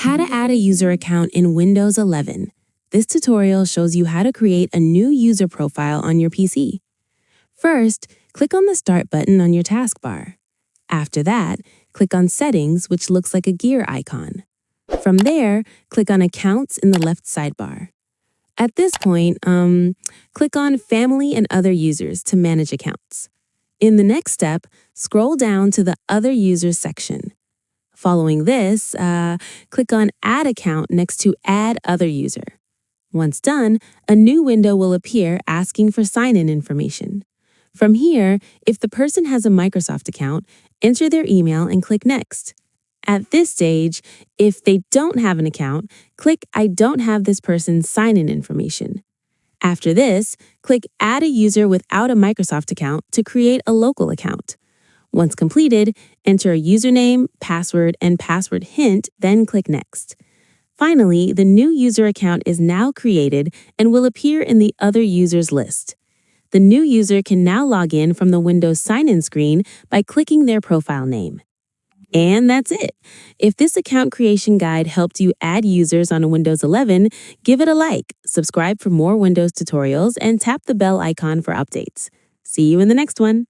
How to add a user account in Windows 11. This tutorial shows you how to create a new user profile on your PC. First, click on the Start button on your taskbar. After that, click on Settings, which looks like a gear icon. From there, click on Accounts in the left sidebar. At this point, click on Family and Other Users to manage accounts. In the next step, scroll down to the Other Users section. Following this, click on Add Account next to Add Other User. Once done, a new window will appear asking for sign-in information. From here, if the person has a Microsoft account, enter their email and click Next. At this stage, if they don't have an account, click I don't have this person's sign-in information. After this, click Add a user without a Microsoft account to create a local account. Once completed, enter a username, password, and password hint, then click Next. Finally, the new user account is now created and will appear in the Other Users list. The new user can now log in from the Windows sign-in screen by clicking their profile name. And that's it. If this account creation guide helped you add users on a Windows 11, give it a like, subscribe for more Windows tutorials, and tap the bell icon for updates. See you in the next one.